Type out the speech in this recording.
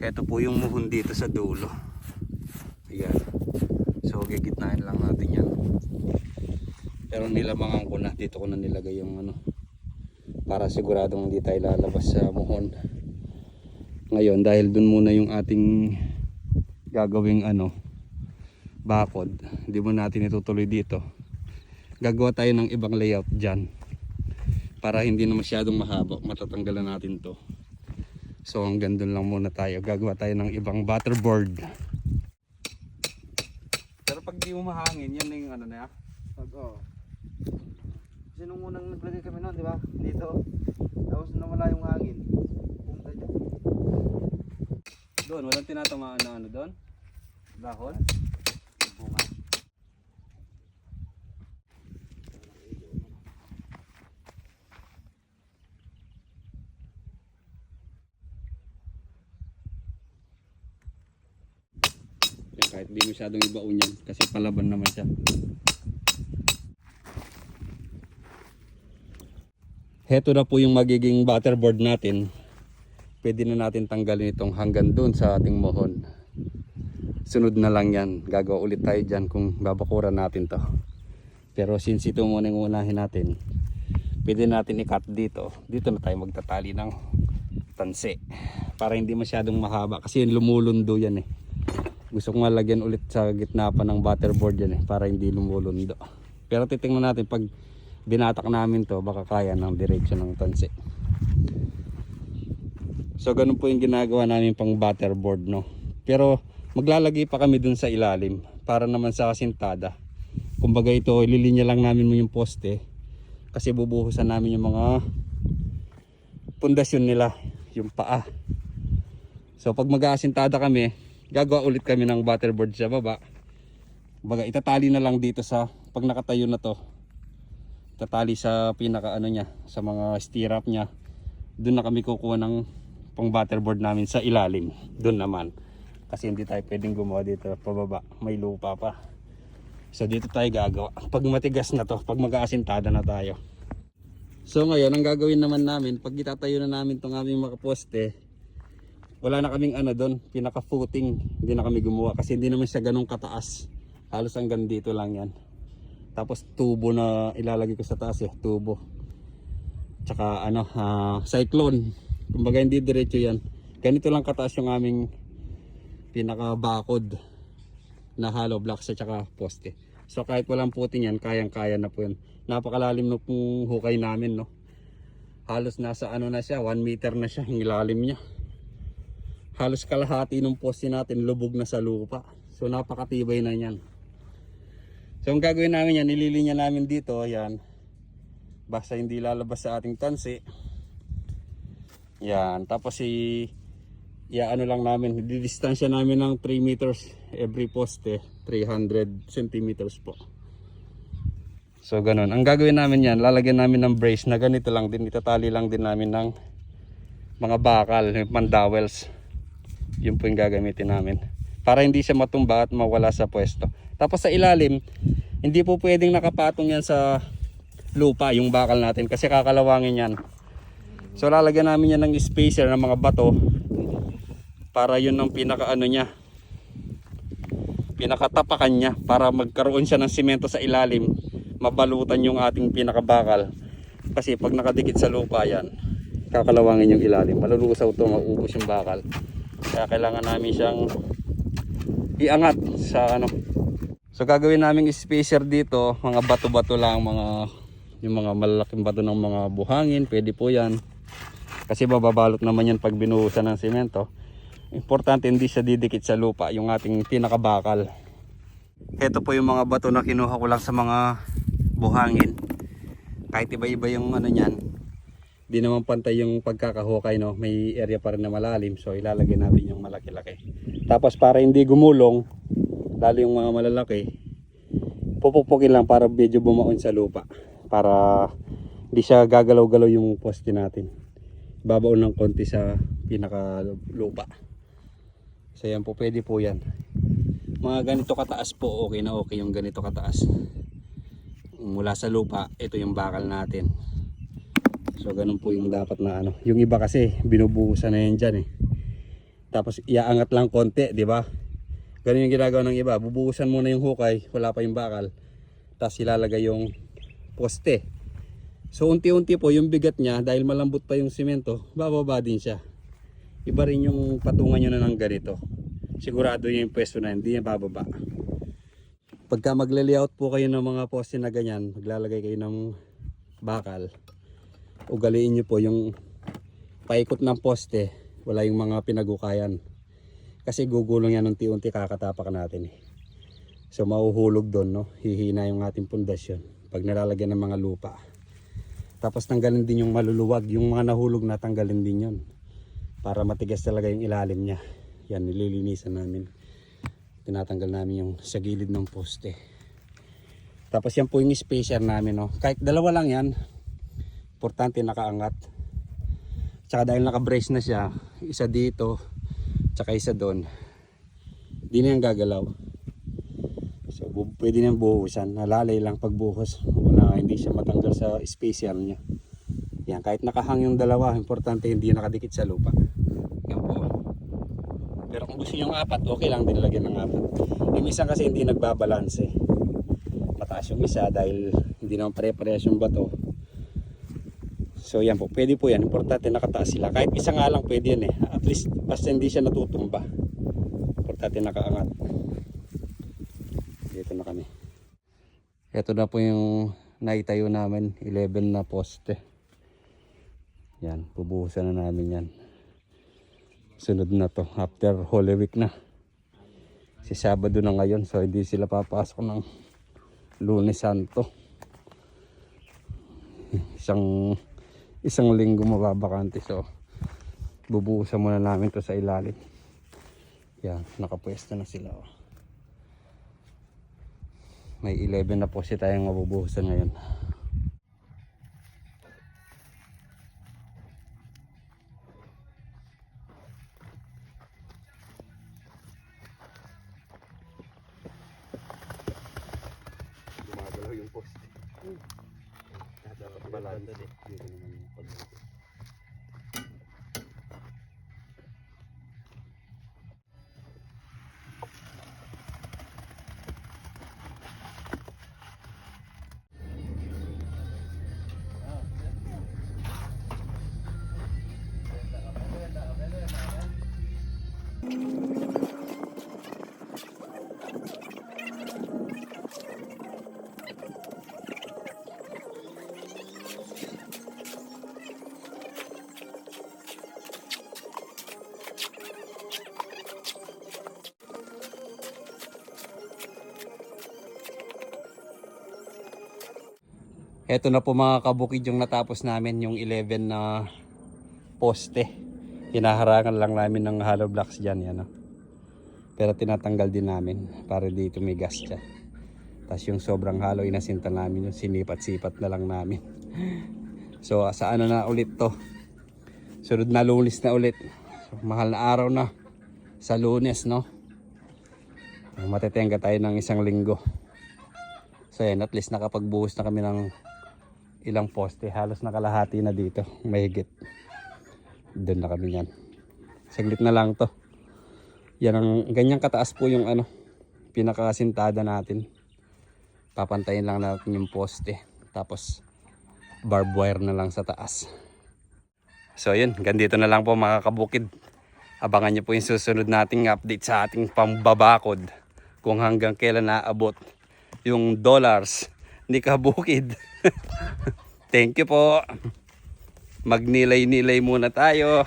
Ito po yung muhon dito sa dulo. Ayan. So gigitnain lang natin yan. Pero nilamangan ko na. Dito ko na nilagay yung ano, para siguradong hindi tayo lalabas sa muhon. Ngayon dahil dun muna yung ating gagawing ano, bakod, hindi mo natin itutuloy dito. Gagawa tayo ng ibang layout dyan para hindi na masyadong mahaba. Matatanggalan natin to. So hanggang dun lang muna tayo. Gagawa tayo ng ibang butterboard. Pero pag di mo mahangin, yan na yung ano na yan. Kasi nung unang naglagay kami noon, di ba? Dito. Tapos nawala yung hangin. Pumunta dyan. Doon, walang tinatamaan na ano doon? Dahon? Bunga. Yan, kahit di masyadong ibaon yan kasi palaban naman siya. Heto na po yung magiging butterboard natin. Pwede na natin tanggalin itong hanggang doon sa ating mohon. Sunod na lang yan. Gagawa ulit tayo dyan kung babakuran natin to. Pero since ito muna yung unahin natin, pwede natin i-cut dito. Dito na tayo magtatali ng tansi. Para hindi masyadong mahaba. Kasi lumulundo yan eh. Gusto ko malagyan ulit sa gitna pa ng butterboard yan eh. Para hindi lumulundo. Pero titingnan natin pag binatak namin to, baka kaya ng direksyon ng tansi. So ganun po yung ginagawa namin pang butterboard, no. Pero maglalagay pa kami dun sa ilalim para naman sa kasintada. Kumbaga ito, ililinya lang namin mo yung poste kasi bubuhusan namin yung mga pundasyon nila, yung paa. So pag mag-aasintada kami, gagawa ulit kami ng butterboard sa baba. Kumbaga itatali na lang dito sa, pag nakatayo na to, tatali sa pinaka ano niya, sa mga stirrup niya. Doon na kami kukuha ng pang butterboard namin sa ilalim. Doon naman. Kasi hindi tayo pwedeng gumawa dito pababa. May lupa pa. So dito tayo gagawa. Pag matigas na to, pag mag-aasintada na tayo. So ngayon, ang gagawin naman namin, pag itatayo na namin itong aming mga poste, wala na kaming ano doon, pinaka-footing. Hindi na kami gumawa kasi hindi naman siya ganun kataas. Halos hanggang dito lang yan. Tapos tubo na ilalagay ko sa taas eh, tubo. Tsaka ano, cyclone. Kumbaga hindi diretso yan. Ganito lang kataas yung aming pinaka-bakod na hollow blocks at tsaka poste. So kahit walang puting yan, kayang-kaya na po yan. Napakalalim na pong hukay namin, no. Halos nasa ano na siya, 1 meter na siya yung ilalim niya. Halos kalahati ng poste natin lubog na sa lupa. So napakatibay na yan. So ang gagawin namin yan, nililinya namin dito, yan. Basta hindi lalabas sa ating tansi. Yan, tapos ano lang namin, didistansya namin ng 3 meters every poste, 300 centimeters po. So ganun, ang gagawin namin yan, lalagyan namin ng brace na ganito lang din, itatali lang din namin ng mga bakal, mandawels. Yun po yung gagamitin namin para hindi siya matumba at mawala sa pwesto. Tapos sa ilalim, hindi po pwedeng nakapatong yan sa lupa yung bakal natin kasi kakalawangin yan. So lalagyan namin yan ng spacer ng mga bato para yun ang pinaka ano niya, pinakatapakan niya para magkaroon siya ng simento sa ilalim, mabalutan yung ating pinakabakal. Kasi pag nakadikit sa lupa yan, kakalawangin yung ilalim, malulusaw to, maubos yung bakal. Kaya kailangan namin siyang iangat sa ano. So gagawin namin spacer dito, mga bato-bato lang, yung mga malalaking bato ng mga buhangin, pwede po yan. Kasi bababalot naman yan pag binuhusan ng semento. Importante hindi siya didikit sa lupa, yung ating pinakabakal. Ito po yung mga bato na kinuha ko lang sa mga buhangin. Kahit iba-iba yung ano nyan, di naman pantay yung pagkakahukay, no? May area pa rin na malalim, so ilalagay natin yung malaki-laki. Tapos para hindi gumulong, lalo yung mga malalaki, pupupukin lang para medyo bumaon sa lupa. Para hindi siya gagalaw-galaw yung poste natin. Babaon ng konti sa pinaka lupa. So yan po, pwede po yan. Mga ganito kataas po, okay na okay yung ganito kataas. Mula sa lupa, ito yung bakal natin. So ganun po yung dapat na ano. Yung iba kasi binubuhusan na yan dyan eh. Tapos iaangat lang konti, di ba? Ganun yung ginagawa ng iba. Bubuhusan muna yung hukay, wala pa yung bakal. Tapos ilalagay yung poste. So unti-unti po yung bigat niya, dahil malambot pa yung simento, bababa din siya. Iba rin yung patungan nyo na ng ganito. Sigurado yung pwesto na hindi niya bababa. Pagka magle-layout po kayo ng mga poste na ganyan, maglalagay kayo ng bakal, ugaliin nyo po yung paikot ng poste, wala yung mga pinagukayan. Kasi gugulong yan unti-unti, kakatapak natin eh. So mauhulog doon, no? Hihina yung ating pundasyon pag nalalagyan ng mga lupa. Tapos tanggalin din yung maluluwag, yung mga nahulog na tanggalin din yun. Para matigas talaga yung ilalim niya. Yan, nililinisan namin. Tinatanggal namin yung sa gilid ng poste. Tapos yan po yung spacer namin, no? Kahit dalawa lang yan, importante nakaangat. Tsaka dahil naka-brace na siya, isa dito, tsaka isa doon, di na yung gagalaw. So pwede na yung buhusan. Nalalay lang pagbuhos. Hindi siya matanggal sa spacer niya. Yan, kahit nakahang yung dalawa, importante hindi nakadikit sa lupa. Yan po. Pero kung gusto nyo ng apat, okay lang din lagyan ng apat. Yung isa kasi hindi nagbabalanse. Mataas yung isa dahil hindi naman pare-parehas yung bato. So yan po, pwede po yan. Importante nakataas sila. Kahit isa nga lang pwede yan eh. At least basta hindi siya natutumba. Importante nakaangat. Dito na kami. Ito na po yung naitayo namin, 11 na poste. Yan, bubuhusan na namin yan. Sunod na to, after Holy Week na. Si Sabado na ngayon, so hindi sila papasok ng Lunes Santo. Isang linggo mababakante, so bubuhusan muna namin to sa ilalim. Yan, nakapwesto na sila. May 11 na poste tayong mabubuhusan ngayon. Gumagalaw yung poste. Balance. Dito naman yung pagbubuhos. Ito na po mga kabukid yung natapos namin, yung 11 na poste. Hinaharangan lang namin ng hollow blocks dyan. Yan, no? Pero tinatanggal din namin para dito may gas siya. Tapos yung sobrang hollow, inasinta namin yung sinipat-sipat na lang namin. So sa ano na ulit to? Sunod na Lunes na ulit. So, mahal na araw na sa Lunes, no? Matetenga tayo ng isang linggo. So yan, at least nakapagbuhos na kami ng ilang poste. Halos nakalahati na dito. Mahigit. Doon na kami yan. Saglit na lang to. Yan ang ganyang kataas po yung ano, pinakasintada natin. Papantayin lang natin yung poste. Tapos barbed wire na lang sa taas. So yun, ganito na lang po mga kabukid. Abangan nyo po yung susunod nating update sa ating pambabakod. Kung hanggang kailan naabot yung dollars ni kabukid. Thank you po. Magnilay-nilay muna tayo.